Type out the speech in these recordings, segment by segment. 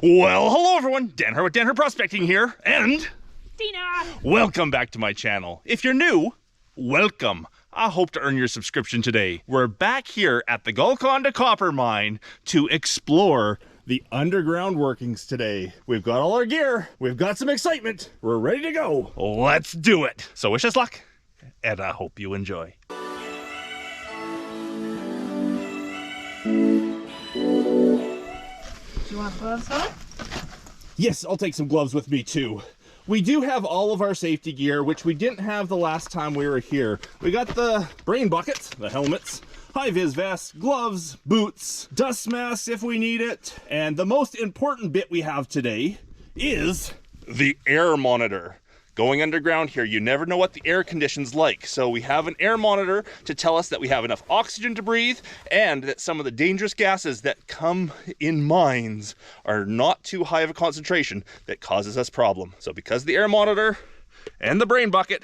Well, hello everyone, Dan Hurd with Dan Hurd Prospecting here, and Dayna! Welcome back to my channel. If you're new, welcome. I hope to earn your subscription today. We're back here at the Golconda copper mine to explore the underground workings today. We've got all our gear, we've got some excitement, we're ready to go. Let's do it. So wish us luck, and I hope you enjoy. Do you want gloves on? Yes, I'll take some gloves with me too. We do have all of our safety gear, which we didn't have the last time we were here. We got the brain buckets, the helmets, high-vis vests, gloves, boots, dust masks if we need it. And the most important bit we have today is the air monitor. Going underground here, you never know what the air condition's like. So we have an air monitor to tell us that we have enough oxygen to breathe and that some of the dangerous gases that come in mines are not too high of a concentration that causes us problem. So because of the air monitor and the brain bucket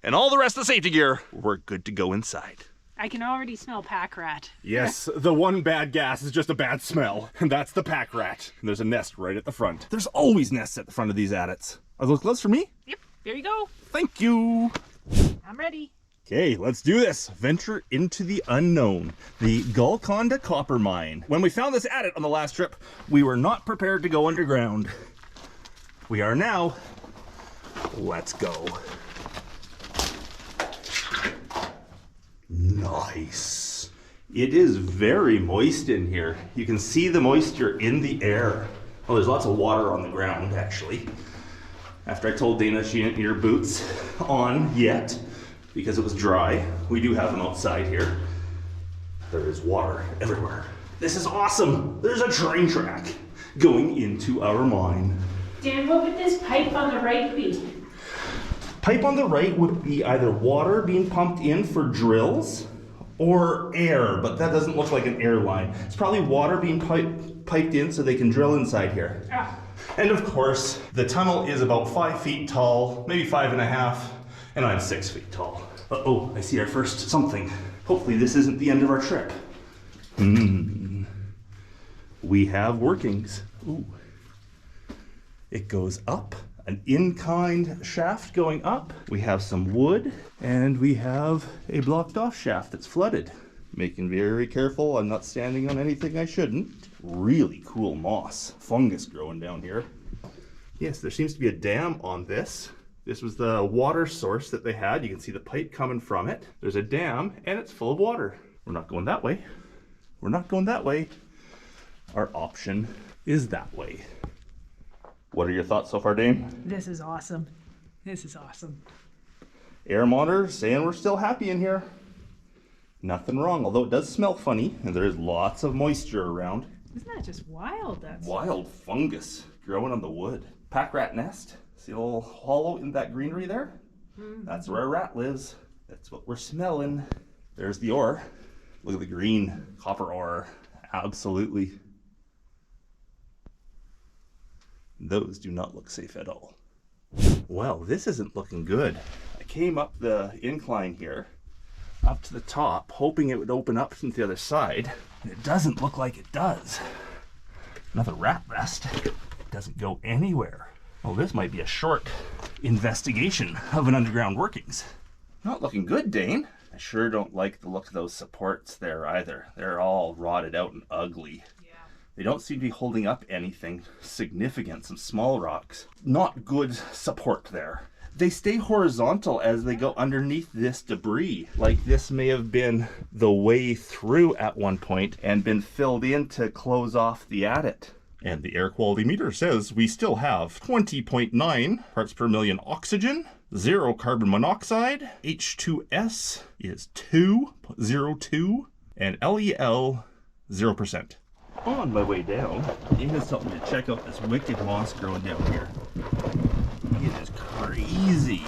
and all the rest of the safety gear, we're good to go inside. I can already smell pack rat. Yes, the one bad gas is just a bad smell, and that's the pack rat. And there's a nest right at the front. There's always nests at the front of these adits. Are those gloves for me? Yep, there you go. Thank you. I'm ready. Okay, let's do this. Venture into the unknown, the Golconda copper mine. When we found this adit on the last trip, we were not prepared to go underground. We are now. Let's go. Nice. It is very moist in here. You can see the moisture in the air. Oh, there's lots of water on the ground, actually. After I told Dayna she didn't need her boots on yet, because it was dry. We do have them outside here. There is water everywhere. This is awesome. There's a train track going into our mine. Dan, what would this pipe on the right be? Pipe on the right would be either water being pumped in for drills or air, but that doesn't look like an air line. It's probably water being piped in so they can drill inside here. Ah. And of course, the tunnel is about 5 feet tall, maybe 5.5, and I'm 6 feet tall. Uh-oh, I see our first something. Hopefully this isn't the end of our trip. We have workings. Ooh. It goes up. An in-kind shaft going up. We have some wood, and we have a blocked off shaft that's flooded. Making very careful I'm not standing on anything I shouldn't. Really cool moss, fungus growing down here. Yes, there seems to be a dam on this. This was the water source that they had. You can see the pipe coming from it. There's a dam, and it's full of water. We're not going that way. We're not going that way. Our option is that way. What are your thoughts so far, Dane? This is awesome. This is awesome. Air monitor saying we're still happy in here. Nothing wrong, although it does smell funny, and there is lots of moisture around. Isn't that just wild? That's wild fungus growing on the wood. Pack rat nest. See a little hollow in that greenery there? That's where a rat lives. That's what we're smelling. There's the ore. Look at the green copper ore. Absolutely. Those do not look safe at all. Well, this isn't looking good. I came up the incline here, up to the top, hoping it would open up from the other side, and it doesn't look like it does. Another rat nest. It doesn't go anywhere. Well, this might be a short investigation of an underground workings. Not looking good, Dane. I sure don't like the look of those supports there either. They're all rotted out and ugly. They don't seem to be holding up anything significant, some small rocks. Not good support there. They stay horizontal as they go underneath this debris. Like this may have been the way through at one point and been filled in to close off the adit. And the air quality meter says we still have 20.9 parts per million oxygen, 0 carbon monoxide, H2S is 2.02, and LEL 0%. On my way down, Dayna's told me to check out this wicked moss growing down here. It is crazy.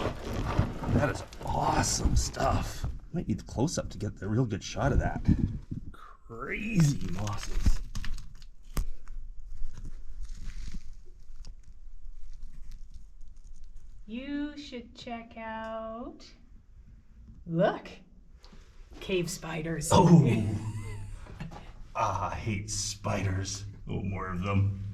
That is awesome stuff. Might need the close-up to get the real good shot of that. Crazy mosses. You should check out. Look, cave spiders. Oh. I hate spiders. Oh, more of them.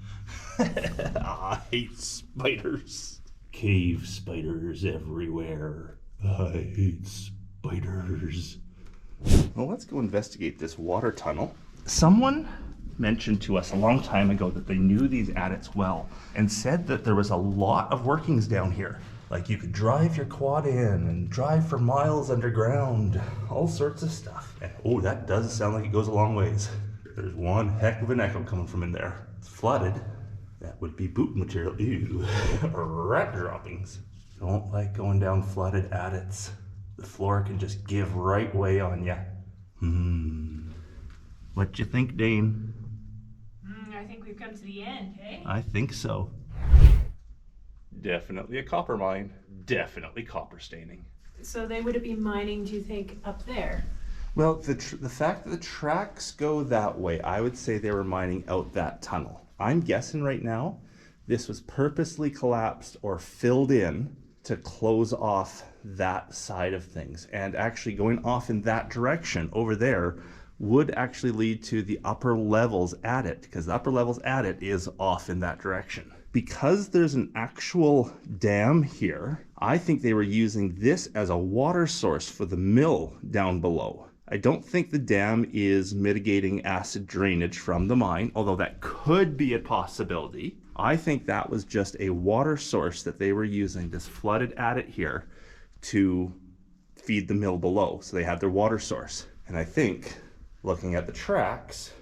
I hate spiders. Cave spiders everywhere. I hate spiders. Well, let's go investigate this water tunnel. Someone mentioned to us a long time ago that they knew these adits well and said that there was a lot of workings down here. Like you could drive your quad in and drive for miles underground, all sorts of stuff. And oh, that does sound like it goes a long ways. There's one heck of an echo coming from in there. It's flooded. That would be boot material. Ew, rat droppings. Don't like going down flooded adits. The floor can just give right way on ya. What you think, Dane? I think we've come to the end, hey? I think so. Definitely a copper mine. Definitely copper staining. So they would be mining, do you think, up there? Well, the fact that the tracks go that way, I would say they were mining out that tunnel. I'm guessing right now, this was purposely collapsed or filled in to close off that side of things. And actually going off in that direction over there would actually lead to the upper levels at it, because the upper levels at it is off in that direction. Because there's an actual dam here, I think they were using this as a water source for the mill down below. I don't think the dam is mitigating acid drainage from the mine, although that could be a possibility. I think that was just a water source that they were using, this flooded adit here, to feed the mill below. So they had their water source. And I think, looking at the tracks,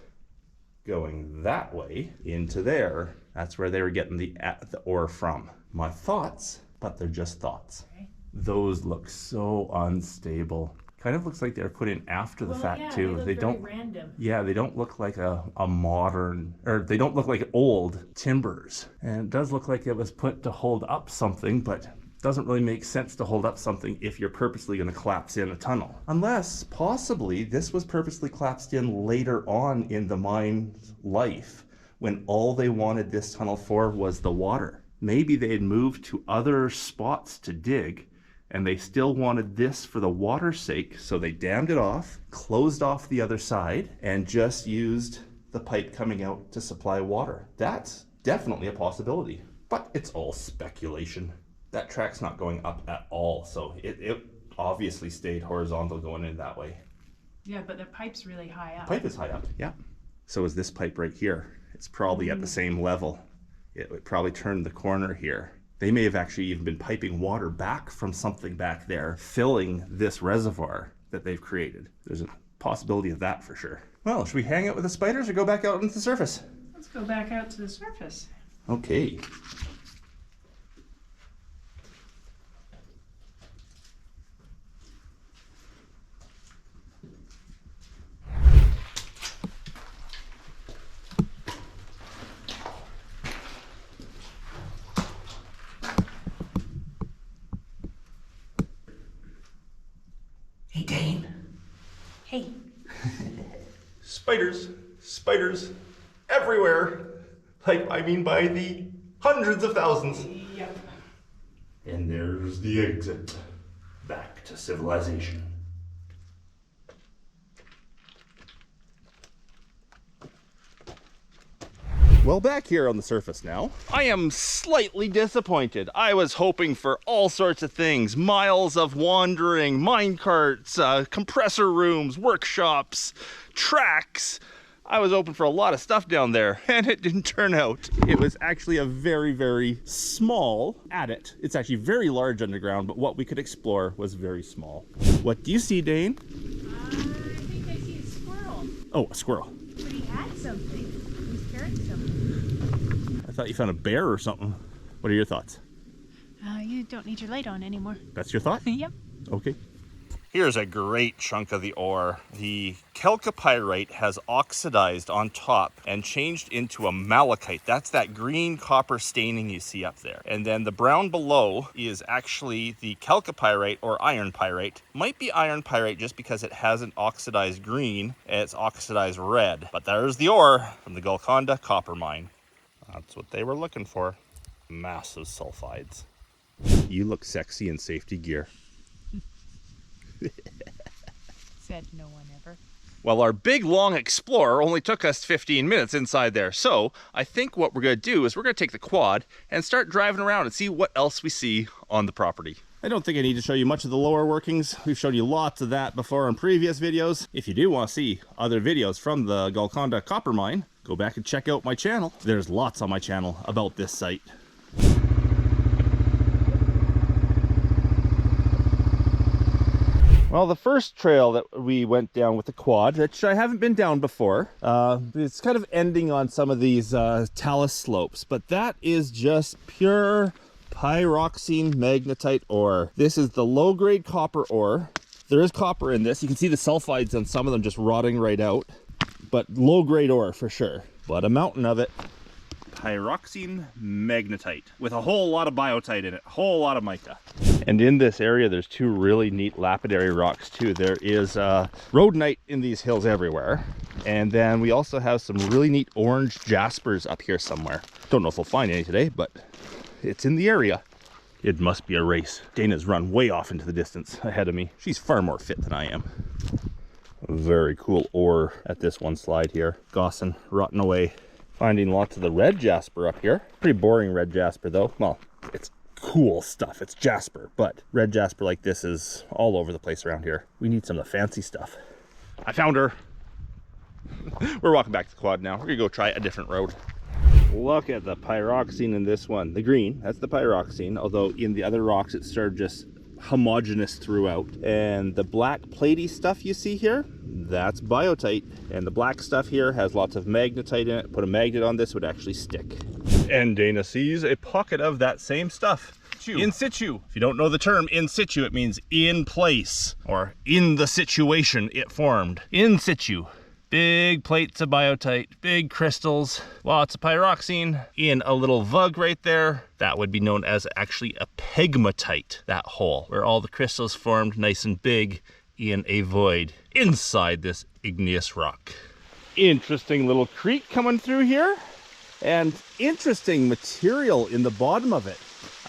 going that way into there, that's where they were getting the ore from. My thoughts, but they're just thoughts. Okay. Those look so unstable. Kind of looks like they're put in after the fact too. They don't random. Yeah, they don't look like a modern, or they don't look like old timbers. And it does look like it was put to hold up something, but doesn't really make sense to hold up something if you're purposely going to collapse in a tunnel. Unless, possibly, this was purposely collapsed in later on in the mine's life, when all they wanted this tunnel for was the water. Maybe they had moved to other spots to dig, and they still wanted this for the water's sake, so they dammed it off, closed off the other side, and just used the pipe coming out to supply water. That's definitely a possibility, but it's all speculation. That track's not going up at all, so it obviously stayed horizontal going in that way. Yeah, but the pipe's really high up. The pipe is high up, yeah. So is this pipe right here. It's probably at the same level. It would probably turn the corner here. They may have actually even been piping water back from something back there, filling this reservoir that they've created. There's a possibility of that for sure. Well, should we hang out with the spiders or go back out into the surface? Let's go back out to the surface. Okay. Hey, Dane. Hey. Spiders everywhere. Like, I mean by the hundreds of thousands. Yep. And there's the exit. Back to civilization. Well, back here on the surface now, I am slightly disappointed. I was hoping for all sorts of things. Miles of wandering, minecarts, compressor rooms, workshops, tracks. I was hoping for a lot of stuff down there, and it didn't turn out. It was actually a very, very small adit. It's actually very large underground, but what we could explore was very small. What do you see, Dane? I think I see a squirrel. Oh, a squirrel. But he had something. He was carrying something. I thought you found a bear or something. What are your thoughts? You don't need your light on anymore. That's your thought? Yep. Okay. Here's a great chunk of the ore. The chalcopyrite has oxidized on top and changed into a malachite. That's that green copper staining you see up there. And then the brown below is actually the chalcopyrite or iron pyrite. Might be iron pyrite just because it hasn't oxidized green, it's oxidized red. But there's the ore from the Golconda copper mine. That's what they were looking for. Massive sulfides. You look sexy in safety gear. Said no one ever. Well, our big, long explorer only took us 15 minutes inside there. So I think what we're going to do is we're going to take the quad and start driving around and see what else we see on the property. I don't think I need to show you much of the lower workings. We've showed you lots of that before in previous videos. If you do want to see other videos from the Golconda copper mine, go back and check out my channel. There's lots on my channel about this site. Well, the first trail that we went down with the quad, which I haven't been down before, it's kind of ending on some of these talus slopes, but that is just pure pyroxene magnetite ore. This is the low-grade copper ore. There is copper in this. You can see the sulfides on some of them just rotting right out, but low-grade ore for sure. But a mountain of it. Pyroxene magnetite with a whole lot of biotite in it, a whole lot of mica. And in this area there's two really neat lapidary rocks too. There is rhodonite in these hills everywhere, and then we also have some really neat orange jaspers up here somewhere. Don't know if we'll find any today, but it's in the area. It must be a race. Dayna's run way off into the distance ahead of me. She's far more fit than I am. Very cool ore at this one slide here. Gossin rotting away. Finding lots of the red jasper up here. Pretty boring red jasper though. Well, it's cool stuff. It's jasper, but red jasper like this is all over the place around here. We need some of the fancy stuff. I found her. We're walking back to the quad now. We're gonna go try a different road. Look at the pyroxene in this one. The green, that's the pyroxene, although in the other rocks it's sort of just homogeneous throughout. And the black platey stuff you see here, that's biotite. And the black stuff here has lots of magnetite in it. Put a magnet on this, would actually stick. And Dayna sees a pocket of that same stuff. In situ. If you don't know the term in situ, it means in place, or in the situation it formed. In situ. Big plates of biotite, big crystals, lots of pyroxene in a little vug right there. That would be known as actually a pegmatite, that hole, where all the crystals formed nice and big in a void inside this igneous rock. Interesting little creek coming through here, and interesting material in the bottom of it.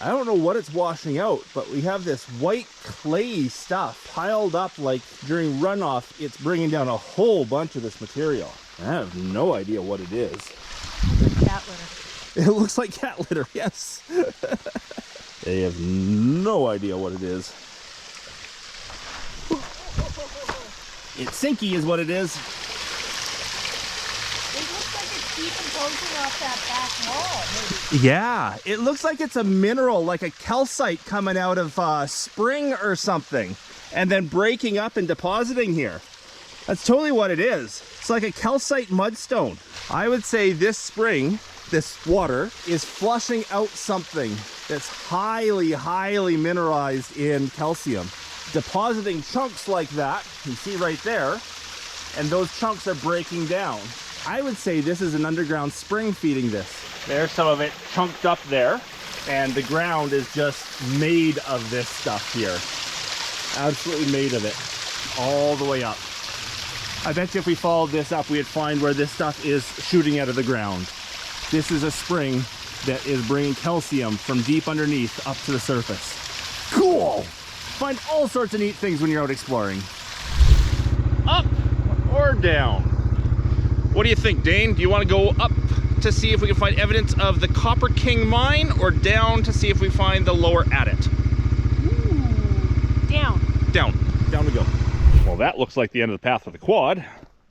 I don't know what it's washing out, but we have this white clay stuff piled up like during runoff. It's bringing down a whole bunch of this material. I have no idea what it is. Cat litter. It looks like cat litter, yes. They have no idea what it is. It's sinky is what it is. It looks like it's decomposing off that back wall, maybe. Yeah, it looks like it's a mineral, like a calcite coming out of spring or something, and then breaking up and depositing here. That's totally what it is. It's like a calcite mudstone. I would say this spring, this water, is flushing out something that's highly, highly mineralized in calcium. Depositing chunks like that, you see right there, and those chunks are breaking down. I would say this is an underground spring feeding this. There's some of it chunked up there, and the ground is just made of this stuff here. Absolutely made of it, all the way up. I bet you if we followed this up, we'd find where this stuff is shooting out of the ground. This is a spring that is bringing calcium from deep underneath up to the surface. Cool! Find all sorts of neat things when you're out exploring. Up or down? What do you think, Dane? Do you want to go up to see if we can find evidence of the Copper King mine, or down to see if we find the lower adit? Ooh, down. Down we go. Well, that looks like the end of the path for the quad.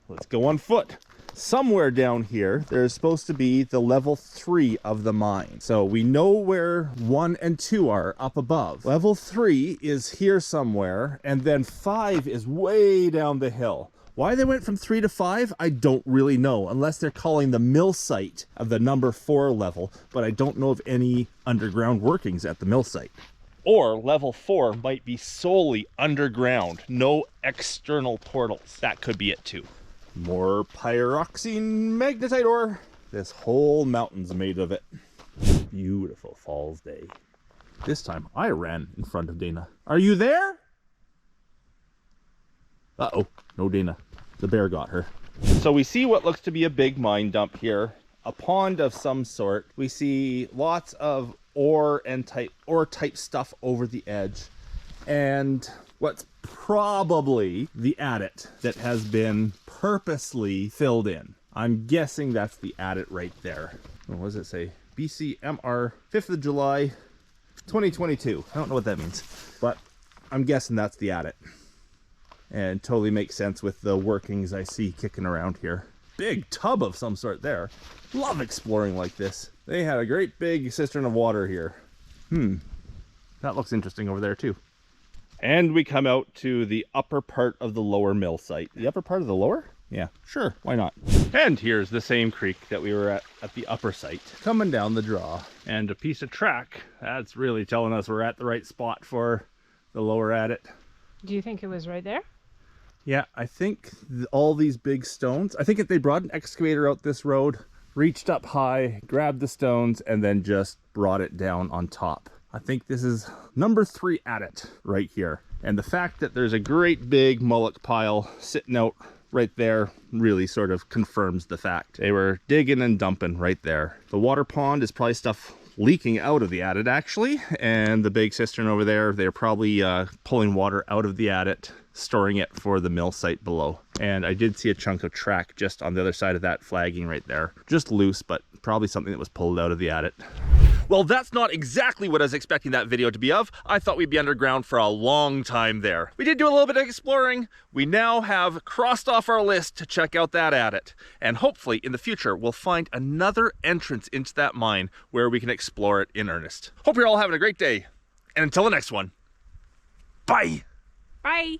Let's go on foot. Somewhere down here, there's supposed to be the level 3 of the mine. So we know where 1 and 2 are up above. Level 3 is here somewhere, and then 5 is way down the hill. Why they went from 3 to 5, I don't really know, unless they're calling the mill site of the number 4 level, but I don't know of any underground workings at the mill site. Or level 4 might be solely underground, no external portals. That could be it too. More pyroxene magnetite ore. This whole mountain's made of it. Beautiful falls day. This time I ran in front of Dayna. Are you there? Uh-oh, no Dayna. The bear got her. So we see what looks to be a big mine dump here. A pond of some sort. We see lots of ore type stuff over the edge. And what's probably the adit that has been purposely filled in. I'm guessing that's the adit right there. What does it say? BCMR 5th of July 2022. I don't know what that means, but I'm guessing that's the adit. And totally makes sense with the workings I see kicking around here. Big tub of some sort there. Love exploring like this. They had a great big cistern of water here. That looks interesting over there too. And we come out to the upper part of the lower mill site. The upper part of the lower? Yeah, sure, why not? And here's the same creek that we were at the upper site. Coming down the draw. And a piece of track. That's really telling us we're at the right spot for the lower adit. Do you think it was right there? Yeah, I think all these big stones, I think if they brought an excavator out this road, reached up high, grabbed the stones, and then just brought it down on top. I think this is number 3 adit right here. And the fact that there's a great big mullock pile sitting out right there really sort of confirms the fact. They were digging and dumping right there. The water pond is probably stuff leaking out of the adit actually, and the big cistern over there, they're probably pulling water out of the adit, storing it for the mill site below. And I did see a chunk of track just on the other side of that flagging right there. Just loose, but probably something that was pulled out of the adit. Well, that's not exactly what I was expecting that video to be of. I thought we'd be underground for a long time there. We did do a little bit of exploring. We now have crossed off our list to check out that adit. And hopefully in the future, we'll find another entrance into that mine where we can explore it in earnest. Hope you're all having a great day. And until the next one, bye. Bye.